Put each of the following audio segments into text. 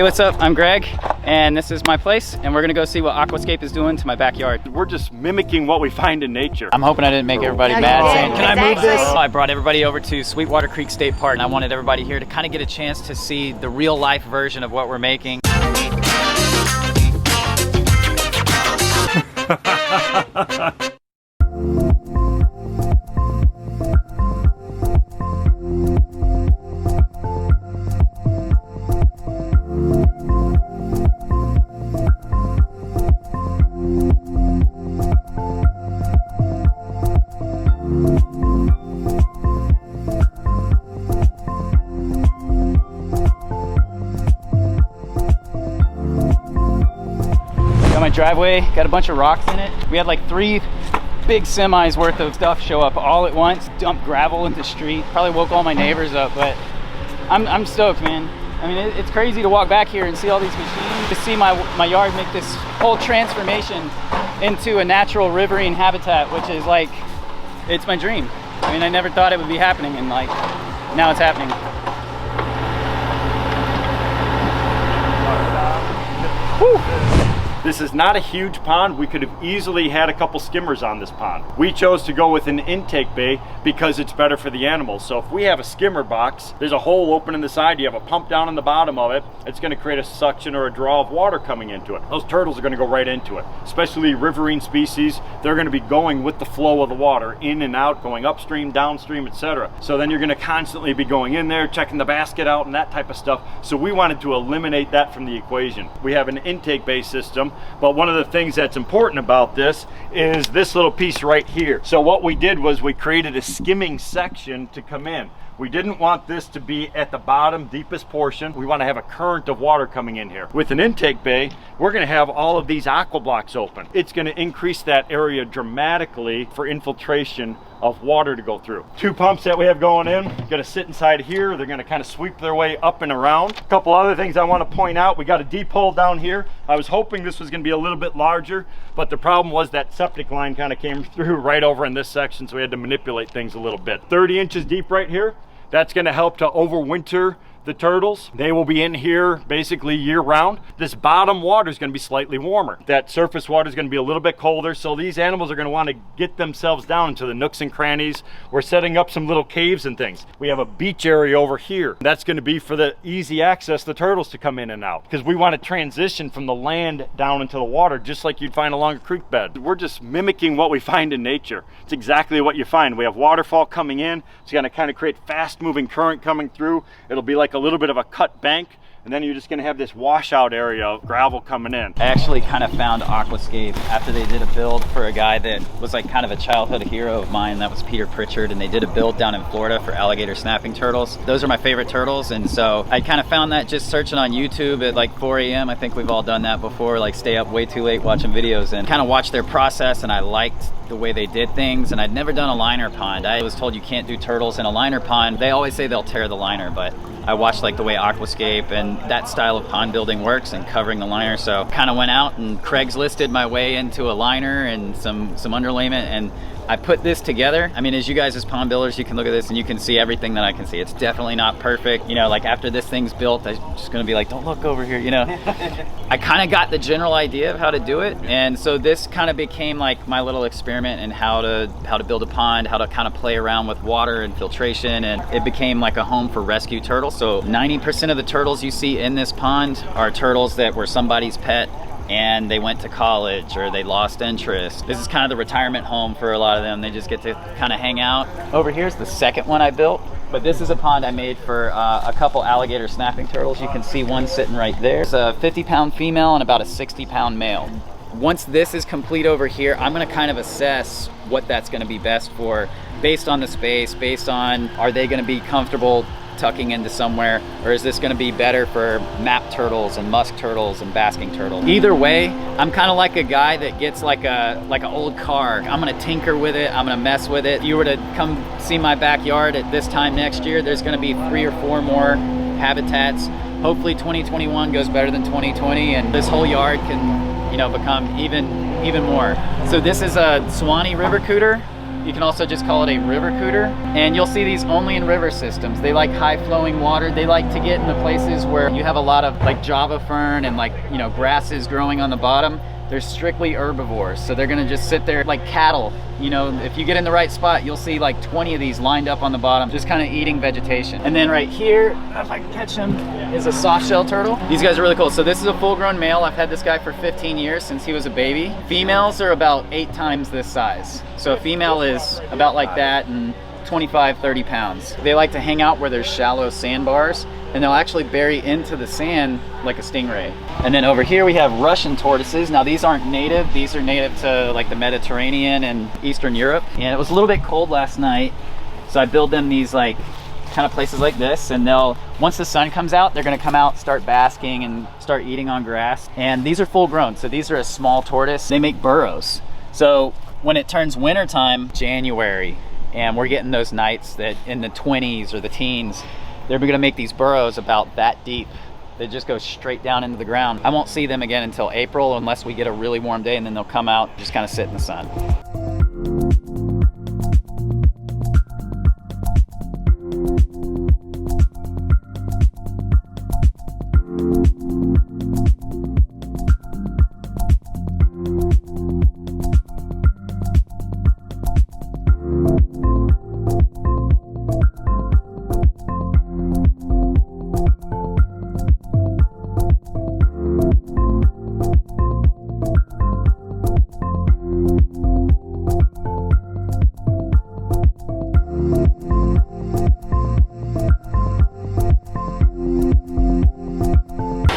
Hey, what's up? I'm Greg, and this is my place, and we're gonna go see what Aquascape is doing to my backyard. We're just mimicking what we find in nature. I'm hoping I didn't make everybody mad saying, can I move this? I brought everybody over to Sweetwater Creek State Park, and I wanted everybody here to kind of get a chance to see the real life version of what we're making. My driveway got a bunch of rocks in it. We had like 3 big semis worth of stuff show up all at once, dump gravel into the street. Probably woke all my neighbors up, but I'm stoked, man. I mean, it's crazy to walk back here and see all these machines, to see my yard make this whole transformation into a natural riverine habitat, which is like, it's my dream. I mean, I never thought it would be happening, and like, now it's happening. Woo! This is not a huge pond. We could have easily had a couple skimmers on this pond. We chose to go with an intake bay because it's better for the animals. So if we have a skimmer box, there's a hole open in the side, you have a pump down in the bottom of it, it's gonna create a suction or a draw of water coming into it. Those turtles are gonna go right into it. Especially riverine species, they're gonna be going with the flow of the water, in and out, going upstream, downstream, etc. So then you're gonna constantly be going in there, checking the basket out and that type of stuff. So we wanted to eliminate that from the equation. We have an intake bay system, but one of the things that's important about this is this little piece right here. So what we did was we created a skimming section to come in. We didn't want this to be at the bottom, deepest portion. We want to have a current of water coming in here. With an intake bay, we're going to have all of these aqua blocks open. It's going to increase that area dramatically for infiltration of water to go through. 2 pumps that we have going in, going to sit inside here. They're going to kind of sweep their way up and around. A couple other things I want to point out. We got a deep hole down here. I was hoping this was going to be a little bit larger, but the problem was that septic line kind of came through right over in this section, so we had to manipulate things a little bit. 30 inches deep right here. That's going to help to overwinter the turtles. They will be in here basically year round. This bottom water is going to be slightly warmer. That surface water is going to be a little bit colder, so these animals are going to want to get themselves down into the nooks and crannies. We're setting up some little caves and things. We have a beach area over here. That's going to be for the easy access, the turtles to come in and out, because we want to transition from the land down into the water, just like you'd find along a creek bed. We're just mimicking what we find in nature. It's exactly what you find. We have waterfall coming in. It's going to kind of create fast moving current coming through. It'll be like a little bit of a cut bank, and then you're just going to have this washout area of gravel coming in. I actually kind of found Aquascape after they did a build for a guy that was like kind of a childhood hero of mine. That was Peter Pritchard, and they did a build down in Florida for alligator snapping turtles. Those are my favorite turtles, and so I kind of found that just searching on YouTube at like 4 a.m. I think we've all done that before, like stay up way too late watching videos, and kind of watched their process, and I liked the way they did things. And I'd never done a liner pond. I was told you can't do turtles in a liner pond. They always say they'll tear the liner, but I watched like the way Aquascape and that style of pond building works and covering the liner. So kind of went out and Craigslisted my way into a liner and some underlayment, and I put this together. I mean, as you guys as pond builders, you can look at this and you can see everything that I can see. It's definitely not perfect. You know, like after this thing's built, I'm just gonna be like, don't look over here, you know. I kind of got the general idea of how to do it. And so this kind of became like my little experiment in how to build a pond, how to kind of play around with water and filtration. And it became like a home for rescue turtles. So 90% of the turtles you see in this pond are turtles that were somebody's pet and they went to college or they lost interest. This is kind of the retirement home for a lot of them. They just get to kind of hang out. Over here's the second one I built, but this is a pond I made for a couple alligator snapping turtles. You can see one sitting right there. It's a 50-pound female and about a 60-pound male. Once this is complete over here, I'm gonna kind of assess what that's gonna be best for based on the space, based on are they gonna be comfortable tucking into somewhere, or is this going to be better for map turtles and musk turtles and basking turtles? Either way, I'm kind of like a guy that gets like an old car. I'm going to tinker with it. I'm going to mess with it. If you were to come see my backyard at this time next year, there's going to be 3 or 4 more habitats. Hopefully 2021 goes better than 2020, and this whole yard can, you know, become even more. So this is a Suwannee river cooter. You can also just call it a river cooter. And you'll see these only in river systems. They like high flowing water. They like to get in the places where you have a lot of like Java fern and like, you know, grasses growing on the bottom. They're strictly herbivores, so they're gonna just sit there like cattle. You know, if you get in the right spot, you'll see like 20 of these lined up on the bottom, just kind of eating vegetation. And then right here, if I can catch him, is a soft shell turtle. These guys are really cool. So this is a full grown male. I've had this guy for 15 years, since he was a baby. Females are about 8 times this size. So a female is about like that and 25, 30 pounds. They like to hang out where there's shallow sandbars, and they'll actually bury into the sand like a stingray. And then over here we have Russian tortoises. Now these aren't native. These are native to like the Mediterranean and Eastern Europe. And it was a little bit cold last night, so I build them these like kind of places like this, and they'll, once the sun comes out, they're gonna come out, start basking and start eating on grass. And these are full grown, so these are a small tortoise. They make burrows. So when it turns winter time, January, and we're getting those nights that in the 20s or the teens, they're gonna make these burrows about that deep. They just go straight down into the ground. I won't see them again until April, unless we get a really warm day, and then they'll come out, just kind of sit in the sun.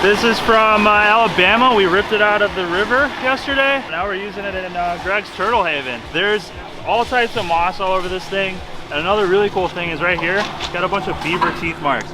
This is from Alabama. We ripped it out of the river yesterday. Now we're using it in Greg's Turtle Haven. There's all types of moss all over this thing. And another really cool thing is right here, it's got a bunch of beaver teeth marks.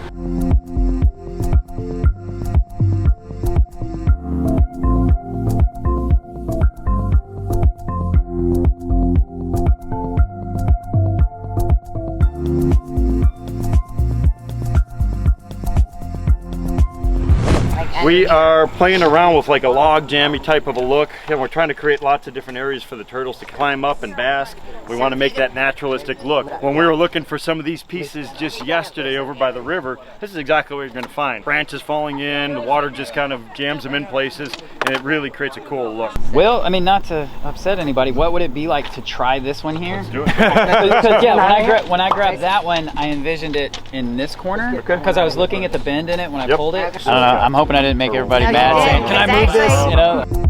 We are playing around with like a log jammy type of a look, and we're trying to create lots of different areas for the turtles to climb up and bask. We want to make that naturalistic look. When we were looking for some of these pieces just yesterday over by the river, this is exactly what you're going to find. Branches falling in, the water just kind of jams them in places, and it really creates a cool look. Well, I mean, not to upset anybody, what would it be like to try this one here? Let's do it. Because yeah, when I grabbed that one, I envisioned it in this corner, because I was looking at the bend in it when I pulled it. I don't know, I'm hoping I didn't make everybody mad saying, can I move this? You know?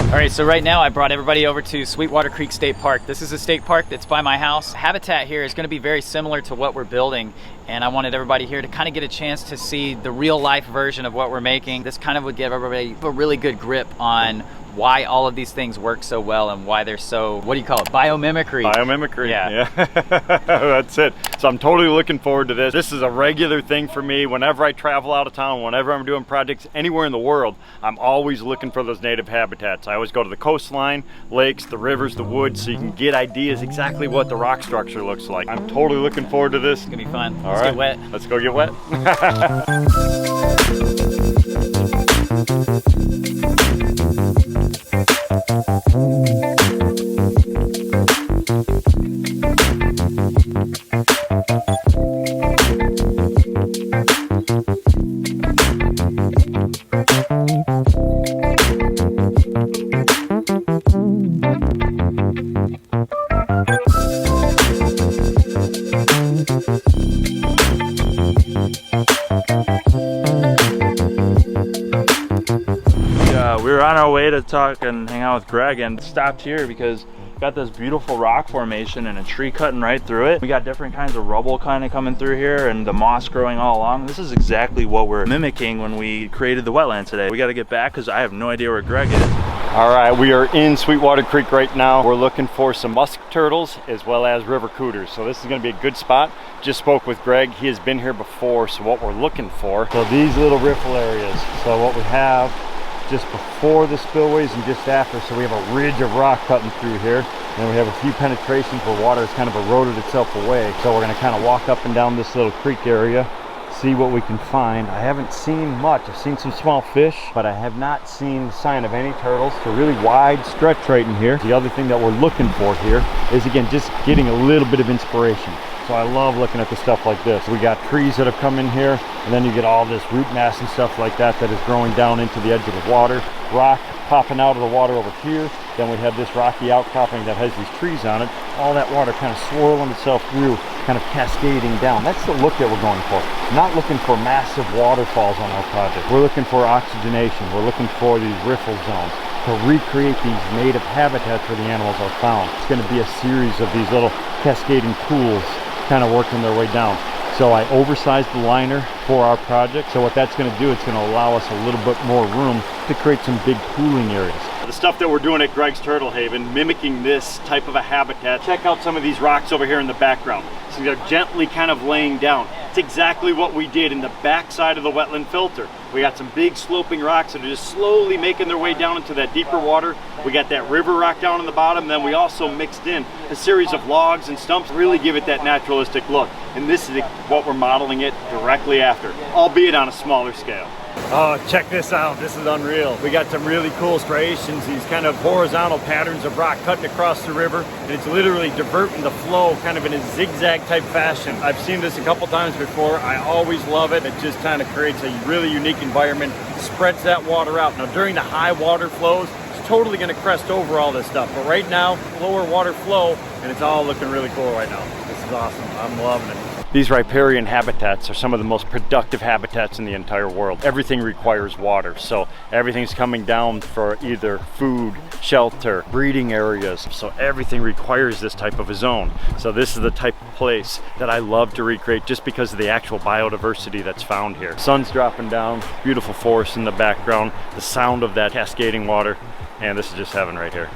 All right, so right now I brought everybody over to Sweetwater Creek State Park. This is a state park that's by my house. Habitat here is going to be very similar to what we're building, and I wanted everybody here to kind of get a chance to see the real life version of what we're making. This kind of would give everybody a really good grip on why all of these things work so well and why they're so, what do you call it, biomimicry. Biomimicry, yeah. That's it. So I'm totally looking forward to this. This is a regular thing for me. Whenever I travel out of town, whenever I'm doing projects anywhere in the world, I'm always looking for those native habitats. I always go to the coastline, lakes, the rivers, the woods, so you can get ideas exactly what the rock structure looks like. I'm totally looking forward to this. It's gonna be fun. All Let's right. get wet. Let's go get wet. We were on our way to talk and hang out with Greg and stopped here because we got this beautiful rock formation and a tree cutting right through it. We got different kinds of rubble kind of coming through here and the moss growing all along. This is exactly what we're mimicking when we created the wetland today. We got to get back because I have no idea where Greg is. All right, we are in Sweetwater Creek right now. We're looking for some musk turtles as well as river cooters. So this is gonna be a good spot. Just spoke with Greg, he has been here before, so what we're looking for. So these little riffle areas. So what we have just before the spillways and just after, so we have a ridge of rock cutting through here. And we have a few penetrations where water has kind of eroded itself away. So we're gonna kind of walk up and down this little creek area, see what we can find. I haven't seen much. I've seen some small fish, but I have not seen sign of any turtles. It's a really wide stretch right in here. The other thing that we're looking for here is, again, just getting a little bit of inspiration. So I love looking at the stuff like this. We got trees that have come in here, and then you get all this root mass and stuff like that that is growing down into the edge of the water. Rock popping out of the water over here. Then we have this rocky outcropping that has these trees on it. All that water kind of swirling itself through, kind of cascading down. That's the look that we're going for. Not looking for massive waterfalls on our project. We're looking for oxygenation. We're looking for these riffle zones to recreate these native habitats where the animals are found. It's going to be a series of these little cascading pools kind of working their way down. So I oversized the liner for our project. So what that's going to do, it's going to allow us a little bit more room to create some big pooling areas. The stuff that we're doing at Greg's Turtle Haven, mimicking this type of a habitat. Check out some of these rocks over here in the background. So they're gently kind of laying down. It's exactly what we did in the backside of the wetland filter. We got some big sloping rocks that are just slowly making their way down into that deeper water. We got that river rock down in the bottom. Then we also mixed in a series of logs and stumps, really give it that naturalistic look. And this is what we're modeling it directly after, albeit on a smaller scale. Oh, check this out. This is unreal. We got some really cool striations, these kind of horizontal patterns of rock cutting across the river, and it's literally diverting the flow kind of in a zigzag type fashion. I've seen this a couple times before. I always love it. It just kind of creates a really unique environment, spreads that water out. Now during the high water flows, it's totally going to crest over all this stuff, but right now, lower water flow, and it's all looking really cool right now. This is awesome. I'm loving it. These riparian habitats are some of the most productive habitats in the entire world. Everything requires water, so everything's coming down for either food, shelter, breeding areas. So everything requires this type of a zone. So this is the type of place that I love to recreate just because of the actual biodiversity that's found here. Sun's dropping down, beautiful forest in the background, the sound of that cascading water, and this is just heaven right here.